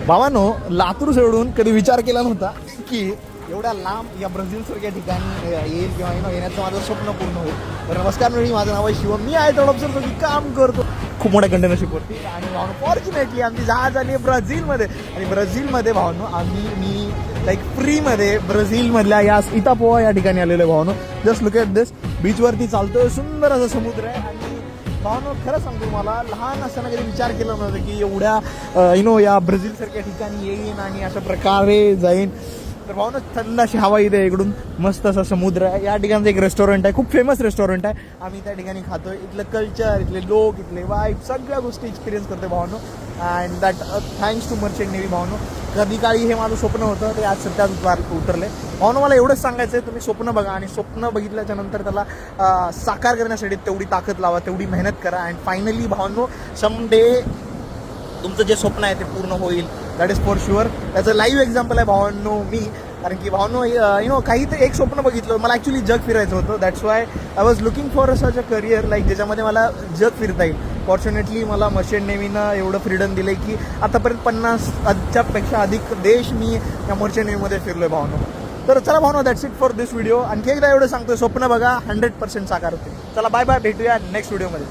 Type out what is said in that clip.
भावानो, लातूर सोडून कधी विचार केला नव्हता की एवढ्या लांब या ब्राझीलसारख्या ठिकाणी येईल किंवा येण्याचं माझं स्वप्न पूर्ण होईल. तर नमस्कार मंडळी, माझं नाव आहे शिवम, मी आहे तडपसर मी काम करतो खूप मोठ्या कंटेनरशिपवरती. आणि भावनो फॉर्च्युनेटली आमची जहाज आली आहे ब्राझीलमध्ये. आणि ब्राझीलमध्ये भावनो मी लाईक फ्रीमध्ये ब्राझीलमधल्या या इटापोआ या ठिकाणी आलेलो आहे. भावनो जस्ट लुक ॲट दिस, बीचवरती चालतोय, सुंदर असं समुद्र आहे. आणि भावनो खरं सांगतो, मला लहान असताना कधी विचार केला नव्हता की एवढ्या या ब्राझीलसारख्या ठिकाणी येईन आणि अशा प्रकारे जाईन. तर भावनो थंड अशी हवा इथे, इकडून मस्त असा समुद्र आहे. या ठिकाणचं एक रेस्टॉरंट आहे, खूप फेमस रेस्टॉरंट आहे. आम्ही त्या ठिकाणी खातोय. इथलं कल्चर, इथले लोक, इथले वाईब, सगळ्या गोष्टी एक्सपिरियन्स करतोय भावनो. And that thanks to merchant navy भावनो. कधी काळी हे माझं स्वप्न होतं, ते आज सध्याच उतरले. भावनो मला एवढंच सांगायचं आहे, तुम्ही स्वप्न बघा आणि स्वप्न बघितल्याच्या नंतर त्याला साकार करण्यासाठी तेवढी ताकद लावा, तेवढी मेहनत करा. अँड फायनली भावनो समडे तुमचं जे स्वप्न आहे ते पूर्ण होईल, दॅट इज फॉर शुअर. त्याचं लाईव्ह एक्झाम्पल आहे भावांनो मी. कारण की भावनो काही तर एक स्वप्न बघितलं, मला ॲक्च्युली जग फिरायचं होतं. That's why I was looking for such a career like ज्याच्यामध्ये मला जग फिरता येईल. फॉर्च्युनेटली मला मर्चंट नेव्हीनं एवढं फ्रीडम दिलं आहे की आतापर्यंत 50च्यापेक्षा अधिक देश मी या मर्चंट नेव्हीमध्ये फिरलो आहे भावनो. तर चला भावनो, that's it for this video. आणखी एकदा एवढं सांगतोय, स्वप्न बघा, 100% साकार होते. चला बाय बाय, भेटूया नेक्स्ट व्हिडिओमध्ये.